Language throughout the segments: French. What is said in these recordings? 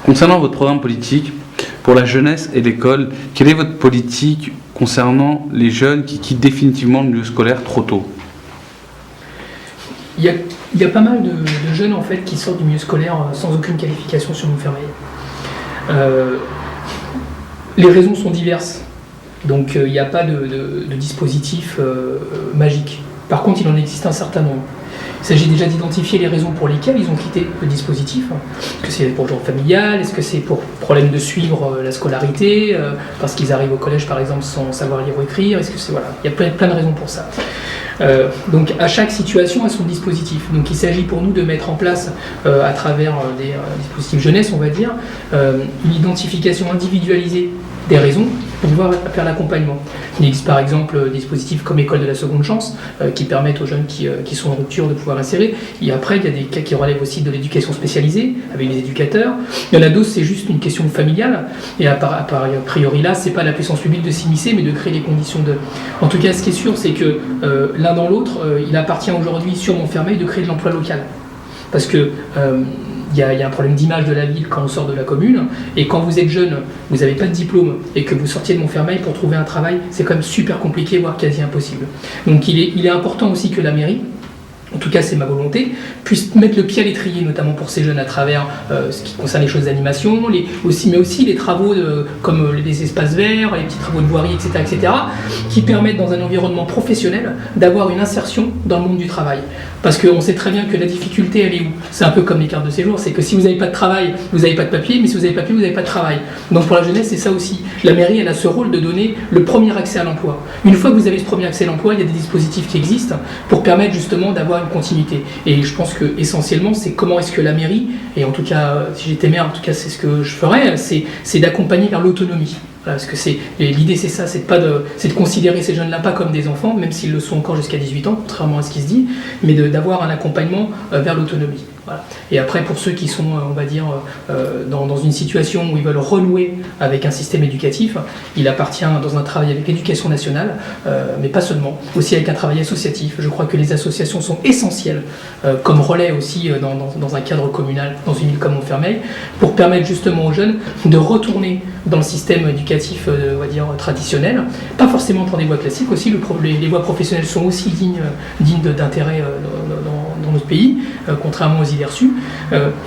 Concernant votre programme politique, pour la jeunesse et l'école, quelle est votre politique concernant les jeunes qui quittent définitivement le milieu scolaire trop tôt ? Il y a pas mal de jeunes en fait qui sortent du milieu scolaire sans aucune qualification sur Montfermeil. Les raisons sont diverses, donc il n'y a pas de dispositif magique. Par contre, il en existe un certain nombre. Il s'agit déjà d'identifier les raisons pour lesquelles ils ont quitté le dispositif. Est-ce que c'est pour genre familial? Est-ce que c'est pour problème de suivre la scolarité, parce qu'ils arrivent au collège par exemple sans savoir lire ou écrire? Est-ce que c'est voilà, il y a plein de raisons pour ça. Donc à chaque situation a son dispositif. Donc il s'agit pour nous de mettre en place, à travers des dispositifs jeunesse, on va dire, une identification individualisée des raisons pour pouvoir faire l'accompagnement. Il existe par exemple des dispositifs comme École de la seconde chance qui permettent aux jeunes qui sont en rupture de pouvoir insérer. Et après, il y a des cas qui relèvent aussi de l'éducation spécialisée avec les éducateurs. Il y en a d'autres, c'est juste une question familiale. Et a priori là, c'est pas la puissance publique de s'immiscer, mais de créer les conditions de... En tout cas, ce qui est sûr, c'est que l'un dans l'autre, il appartient aujourd'hui sur Montfermeil de créer de l'emploi local. Parce que il y a un problème d'image de la ville quand on sort de la commune, et quand vous êtes jeune, vous n'avez pas de diplôme, et que vous sortiez de Montfermeil pour trouver un travail, c'est quand même super compliqué, voire quasi impossible. Donc il est important aussi que la mairie, en tout cas c'est ma volonté, puisse mettre le pied à l'étrier, notamment pour ces jeunes à travers ce qui concerne les choses d'animation, mais aussi les travaux comme les espaces verts, les petits travaux de voirie, etc., qui permettent dans un environnement professionnel d'avoir une insertion dans le monde du travail. Parce qu'on sait très bien que la difficulté, elle est où? C'est un peu comme les cartes de séjour, c'est que si vous n'avez pas de travail, vous n'avez pas de papier, mais si vous avez papier, vous n'avez pas de travail. Donc pour la jeunesse, c'est ça aussi. La mairie, elle a ce rôle de donner le premier accès à l'emploi. Une fois que vous avez ce premier accès à l'emploi, il y a des dispositifs qui existent pour permettre justement d'avoir une continuité. Et je pense que essentiellement, c'est comment est-ce que la mairie, et en tout cas, si j'étais maire, en tout cas, c'est ce que je ferais, c'est d'accompagner vers l'autonomie. Parce que l'idée c'est ça, c'est de considérer ces jeunes-là pas comme des enfants, même s'ils le sont encore jusqu'à 18 ans, contrairement à ce qui se dit, mais d'avoir un accompagnement vers l'autonomie. Voilà. Et après, pour ceux qui sont, on va dire, dans une situation où ils veulent renouer avec un système éducatif, il appartient dans un travail avec l'éducation nationale, mais pas seulement, aussi avec un travail associatif. Je crois que les associations sont essentielles comme relais aussi dans un cadre communal, dans une ville comme Montfermeil, pour permettre justement aux jeunes de retourner dans le système éducatif, on va dire, traditionnel, pas forcément pour des voies classiques, aussi les voies professionnelles sont aussi dignes d'intérêt dans notre pays, contrairement aux idées reçues,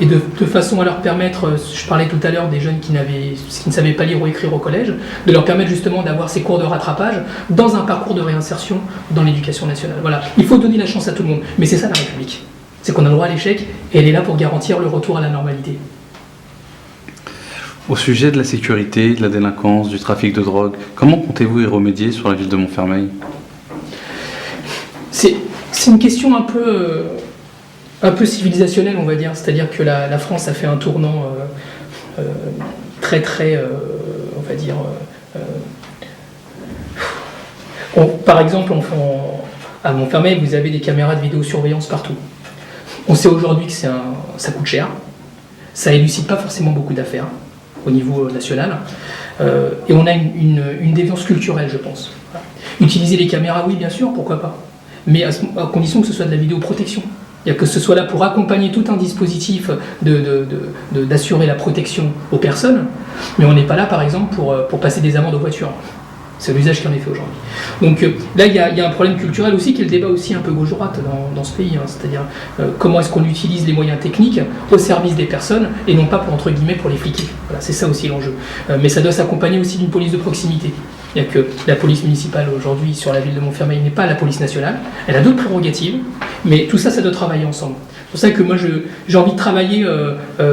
et de façon à leur permettre, je parlais tout à l'heure des jeunes qui ne savaient pas lire ou écrire au collège, de leur permettre justement d'avoir ces cours de rattrapage dans un parcours de réinsertion dans l'éducation nationale. Voilà, il faut donner la chance à tout le monde, mais c'est ça la République, c'est qu'on a le droit à l'échec, et elle est là pour garantir le retour à la normalité. Au sujet de la sécurité, de la délinquance, du trafic de drogue, comment comptez-vous y remédier sur la ville de Montfermeil ? C'est une question un peu civilisationnelle, on va dire. C'est-à-dire que la France a fait un tournant très, on va dire... par exemple, à Montfermeil, vous avez des caméras de vidéosurveillance partout. On sait aujourd'hui que ça coûte cher. Ça élucide pas forcément beaucoup d'affaires au niveau national, et on a une déviance culturelle, je pense. Voilà. Utiliser les caméras, oui, bien sûr, pourquoi pas, mais à condition que ce soit de la vidéoprotection. Il y a que ce soit là pour accompagner tout un dispositif d'assurer la protection aux personnes, mais on n'est pas là, par exemple, pour passer des amendes aux voitures. C'est l'usage qui en est fait aujourd'hui. Donc là, il y a un problème culturel aussi, qui est le débat aussi un peu gauche-droite dans ce pays. C'est-à-dire comment est-ce qu'on utilise les moyens techniques au service des personnes et non pas pour, entre guillemets, pour les fliquer. Voilà, c'est ça aussi l'enjeu. Mais ça doit s'accompagner aussi d'une police de proximité. Il n'y a que la police municipale aujourd'hui sur la ville de Montfermeil n'est pas la police nationale. Elle a d'autres prérogatives, mais tout ça, ça doit travailler ensemble. C'est pour ça que moi, j'ai envie de travailler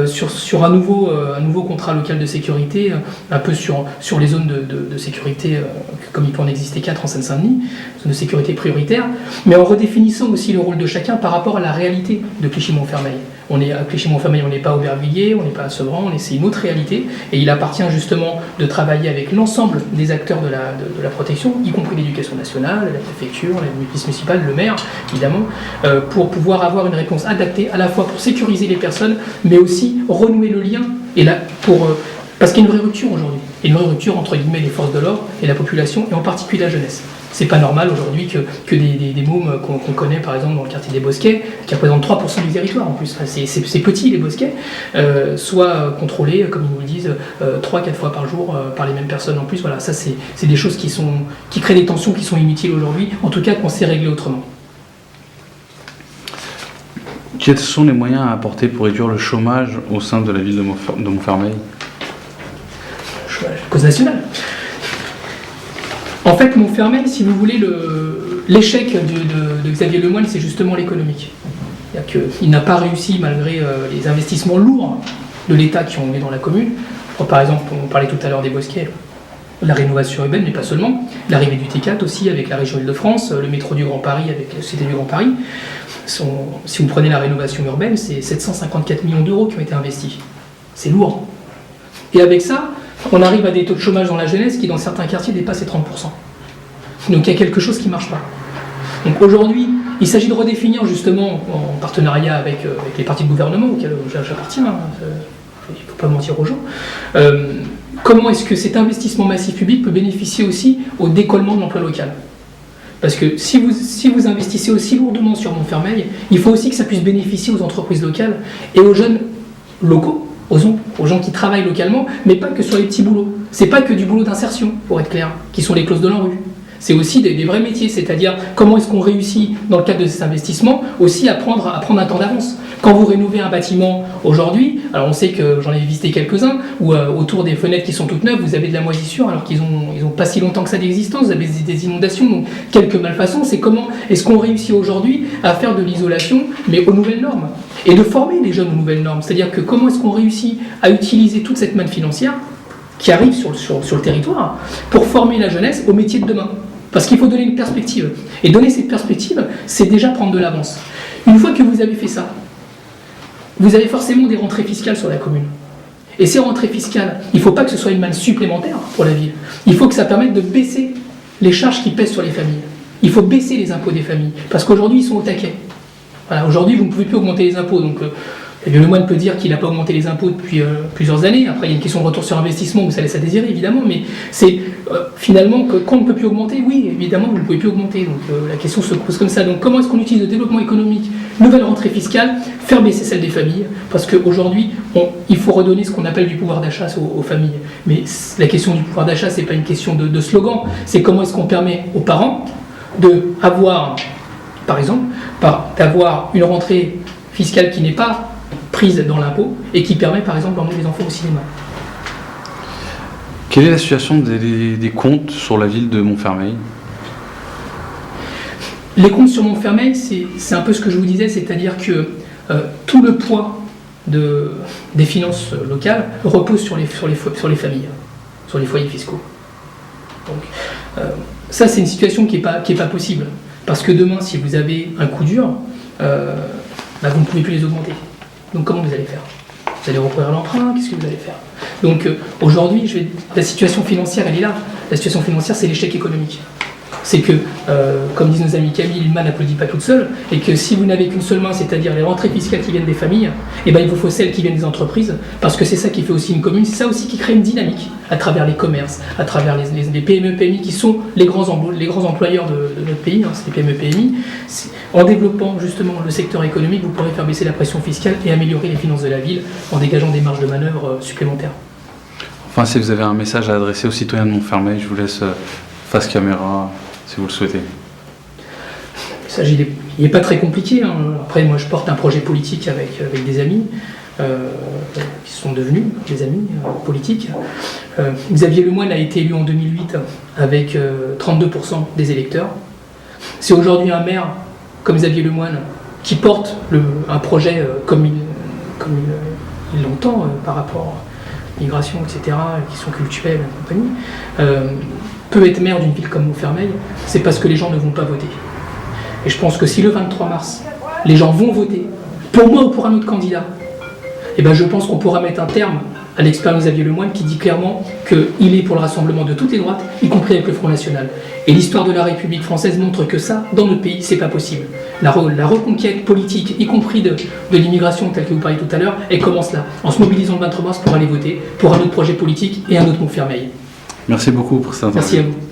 sur un nouveau contrat local de sécurité, un peu sur les zones de sécurité, comme il peut en exister 4 en Seine-Saint-Denis, zones de sécurité prioritaires, mais en redéfinissant aussi le rôle de chacun par rapport à la réalité de Clichy-Montfermeil. À Clichy-Montfermeil, on n'est pas à Aubervilliers, on n'est pas à Sevran, c'est une autre réalité, et il appartient justement de travailler avec l'ensemble des acteurs de la protection, y compris l'éducation nationale, la préfecture, la police municipale, le maire, évidemment, pour pouvoir avoir une réponse adaptée à la fois pour sécuriser les personnes, mais aussi renouer le lien, parce qu'il y a une vraie rupture aujourd'hui, une vraie rupture entre guillemets les forces de l'ordre et la population, et en particulier la jeunesse. C'est pas normal aujourd'hui que des mômes qu'on connaît par exemple dans le quartier des Bosquets, qui représentent 3% du territoire en plus, enfin, c'est petit les Bosquets, soient contrôlés, comme ils nous le disent, 3-4 fois par jour par les mêmes personnes en plus. Voilà, ça c'est des choses qui créent des tensions qui sont inutiles aujourd'hui, en tout cas qu'on sait régler autrement. Quels sont les moyens à apporter pour réduire le chômage au sein de la ville de Montfermeil? Cause nationale. En fait, Montfermeil, si vous voulez, l'échec de Xavier Lemoyne, c'est justement l'économique. Il n'a pas réussi, malgré les investissements lourds de l'État qui ont mis dans la commune. Par exemple, on parlait tout à l'heure des Bosquets, la rénovation urbaine, mais pas seulement, l'arrivée du T4 aussi avec la région Île-de-France, le métro du Grand Paris avec la Société du Grand Paris. Si vous prenez la rénovation urbaine, c'est 754 millions d'euros qui ont été investis. C'est lourd. Et avec ça, on arrive à des taux de chômage dans la jeunesse qui, dans certains quartiers, dépassent les 30%. Donc il y a quelque chose qui ne marche pas. Donc aujourd'hui, il s'agit de redéfinir justement, en partenariat avec les partis de gouvernement auxquels j'appartiens, il ne faut pas mentir aux gens, comment est-ce que cet investissement massif public peut bénéficier aussi au décollement de l'emploi local. Parce que si vous investissez aussi lourdement sur Montfermeil, il faut aussi que ça puisse bénéficier aux entreprises locales et aux jeunes locaux, aux gens qui travaillent localement, mais pas que sur les petits boulots. C'est pas que du boulot d'insertion, pour être clair, qui sont les clauses de l'ANRU. C'est aussi des vrais métiers, c'est-à-dire comment est-ce qu'on réussit, dans le cadre de ces investissements, aussi à prendre un temps d'avance. Quand vous rénovez un bâtiment aujourd'hui, alors on sait que j'en ai visité quelques-uns, où autour des fenêtres qui sont toutes neuves, vous avez de la moisissure, alors qu'ils ont pas si longtemps que ça d'existence, vous avez des inondations, donc quelques malfaçons. C'est comment est-ce qu'on réussit aujourd'hui à faire de l'isolation, mais aux nouvelles normes, et de former les jeunes aux nouvelles normes. C'est-à-dire que comment est-ce qu'on réussit à utiliser toute cette manne financière qui arrive sur le territoire pour former la jeunesse au métier de demain. Parce qu'il faut donner une perspective. Et donner cette perspective, c'est déjà prendre de l'avance. Une fois que vous avez fait ça, vous avez forcément des rentrées fiscales sur la commune. Et ces rentrées fiscales, il ne faut pas que ce soit une manne supplémentaire pour la ville. Il faut que ça permette de baisser les charges qui pèsent sur les familles. Il faut baisser les impôts des familles. Parce qu'aujourd'hui, ils sont au taquet. Voilà, aujourd'hui, vous ne pouvez plus augmenter les impôts. Donc, Lemoyne peut dire qu'il n'a pas augmenté les impôts depuis plusieurs années. Après, il y a une question de retour sur investissement où ça laisse à désirer, évidemment. Mais c'est finalement que quand on ne peut plus augmenter, oui, évidemment, vous ne pouvez plus augmenter. Donc la question se pose comme ça. Donc comment est-ce qu'on utilise le développement économique, nouvelle rentrée fiscale, faire baisser celle des familles? Parce qu'aujourd'hui, il faut redonner ce qu'on appelle du pouvoir d'achat aux familles. Mais la question du pouvoir d'achat, ce n'est pas une question de slogan. C'est comment est-ce qu'on permet aux parents d'avoir, par exemple, d'avoir une rentrée fiscale qui n'est pas prise dans l'impôt et qui permet par exemple d'emmener les enfants au cinéma. Quelle est la situation des comptes sur la ville de Montfermeil? Les comptes sur Montfermeil, c'est un peu ce que je vous disais, c'est-à-dire que tout le poids des finances locales repose sur les familles, sur les foyers fiscaux. Donc ça, c'est une situation qui est pas possible. Parce que demain, si vous avez un coup dur, vous ne pouvez plus les augmenter. Donc comment vous allez faire? Vous allez recourir à l'emprunt, qu'est-ce que vous allez faire? Donc aujourd'hui, la situation financière, elle est là. La situation financière, c'est l'échec économique. C'est que, comme disent nos amis Camille, une main n'applaudit pas toute seule, et que si vous n'avez qu'une seule main, c'est-à-dire les rentrées fiscales qui viennent des familles, il vous faut celles qui viennent des entreprises, parce que c'est ça qui fait aussi une commune, c'est ça aussi qui crée une dynamique à travers les commerces, à travers les PME, PMI, qui sont les grands employeurs de notre pays, c'est les PME, PMI. En développant justement le secteur économique, vous pourrez faire baisser la pression fiscale et améliorer les finances de la ville en dégageant des marges de manœuvre supplémentaires. Enfin, si vous avez un message à adresser aux citoyens de Montfermeil, je vous laisse face caméra, si vous le souhaitez. Le message, il n'est pas très compliqué. Après, moi, je porte un projet politique avec des amis qui sont devenus des amis politiques. Xavier Lemoyne a été élu en 2008 avec 32% des électeurs. C'est aujourd'hui un maire comme Xavier Lemoyne qui porte un projet comme il l'entend par rapport à l'immigration, etc., qui sont culturelles et compagnie, peut être maire d'une ville comme Montfermeil, c'est parce que les gens ne vont pas voter. Et je pense que si le 23 mars, les gens vont voter, pour moi ou pour un autre candidat, je pense qu'on pourra mettre un terme à l'expérience Xavier Lemoyne qui dit clairement qu'il est pour le rassemblement de toutes les droites, y compris avec le Front National. Et l'histoire de la République française montre que ça, dans notre pays, c'est pas possible. La reconquête politique, y compris de l'immigration, telle que vous parliez tout à l'heure, elle commence là, en se mobilisant le 23 mars pour aller voter pour un autre projet politique et un autre Montfermeil. Merci beaucoup pour cette interview. Merci à vous.